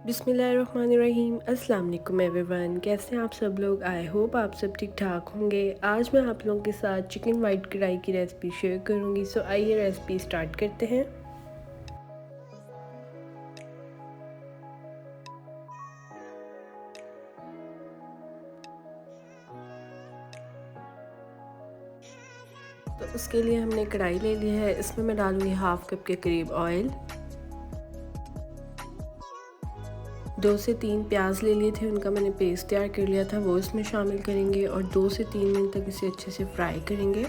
बिस्मिल्लाहिर्रहमानिर्रहीम। अस्सलाम वालेकुम एवरीवन, कैसे हैं आप सब लोग। आई होप आप सब ठीक ठाक होंगे। आज मैं आप लोगों के साथ चिकन वाइट कढ़ाई की रेसिपी शेयर करूंगी। सो आइए रेसिपी स्टार्ट करते हैं। तो उसके लिए हमने कढ़ाई ले ली है। इसमें मैं डालूंगी हाफ कप के करीब ऑयल। 2 से 3 प्याज ले लिए थे, उनका मैंने पेस्ट तैयार कर लिया था, वो इसमें शामिल करेंगे और 2 से 3 मिनट तक इसे अच्छे से फ्राई करेंगे।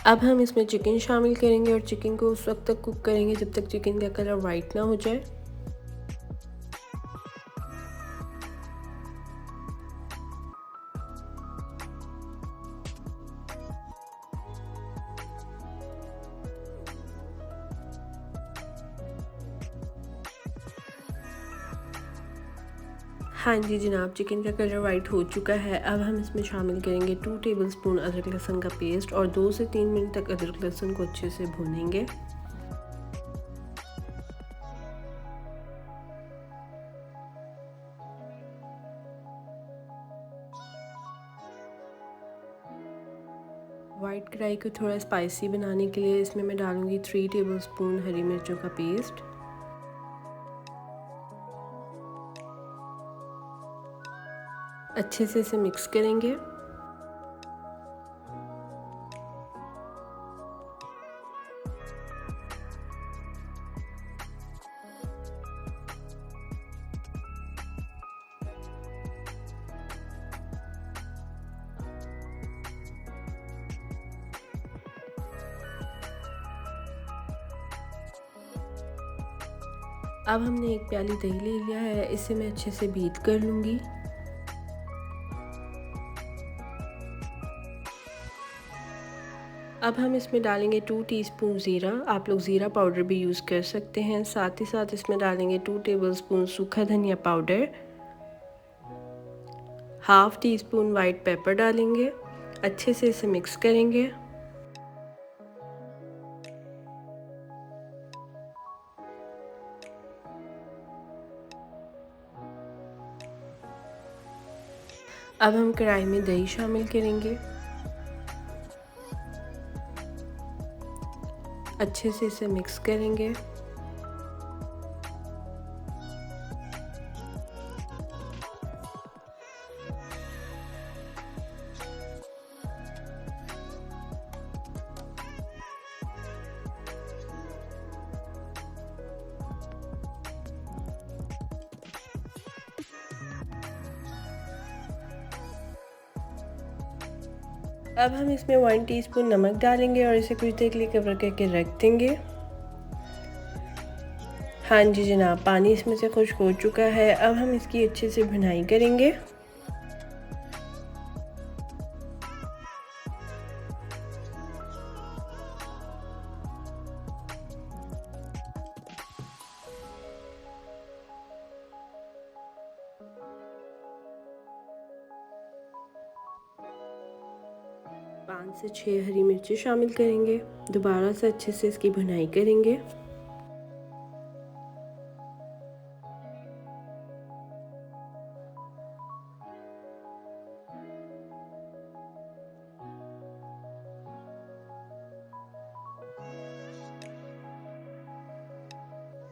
अब हम इसमें चिकन शामिल करेंगे और चिकन को उस वक्त तक कुक करेंगे जब तक चिकन का कलर वाइट ना हो जाए। हाँ जी जनाब, चिकन का कलर वाइट हो चुका है। अब हम इसमें शामिल करेंगे 2 टेबलस्पून अदरक लहसुन का पेस्ट और 2 से 3 मिनट तक अदरक लहसुन को अच्छे से भूनेंगे। वाइट कढ़ाई को थोड़ा स्पाइसी बनाने के लिए इसमें मैं डालूंगी 3 टेबलस्पून हरी मिर्चों का पेस्ट। अच्छे से इसे मिक्स करेंगे। अब हमने एक प्याली दही ले लिया है, इसे मैं अच्छे से बीट कर लूँगी। अब हम इसमें डालेंगे 2 टीस्पून ज़ीरा। आप लोग ज़ीरा पाउडर भी यूज़ कर सकते हैं। साथ ही साथ इसमें डालेंगे 2 टेबलस्पून सूखा धनिया powder, half tea spoon white paper डालेंगे। अच्छे से इसे मिक्स करेंगे। अब हम कढ़ाई में दही शामिल करेंगे। अच्छे से इसे मिक्स करेंगे। अब हम इसमें 1 टीस्पून नमक डालेंगे और इसे कुछ देर के लिए कवर करके रख देंगे। हाँ जी जनाब, पानी इसमें से खुश्क हो चुका है। अब हम इसकी अच्छे से भुनाई करेंगे। पाँच से 6 हरी मिर्चें शामिल करेंगे। दोबारा से अच्छे से इसकी भुनाई करेंगे।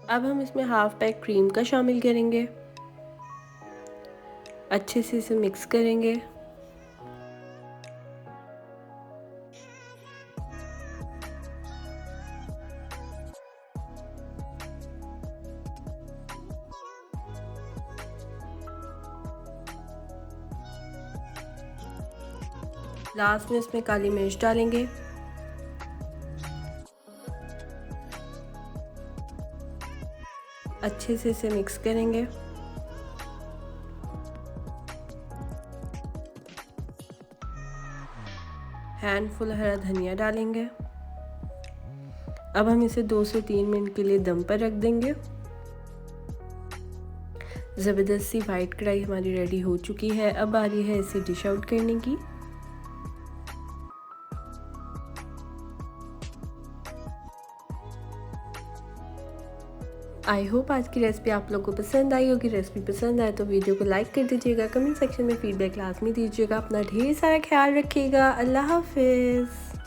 अब हम इसमें हाफ पैक क्रीम का शामिल करेंगे। अच्छे से इसे मिक्स करेंगे। लास्ट में इसमें काली मिर्च डालेंगे। अच्छे से इसे मिक्स करेंगे। हैंडफुल हरा धनिया डालेंगे। अब हम इसे 2 से 3 मिनट के लिए दम पर रख देंगे। ज़बरदस्त सी वाइट कढ़ाई हमारी रेडी हो चुकी है। अब आ रही है इसे डिश आउट करने की। आई होप आज की रेसिपी आप लोगों को पसंद आई होगी। रेसिपी पसंद आए तो वीडियो को लाइक कर दीजिएगा, कमेंट सेक्शन में फीडबैक लाजमी दीजिएगा। अपना ढेर सारा ख्याल रखिएगा। अल्लाह हाफिज़।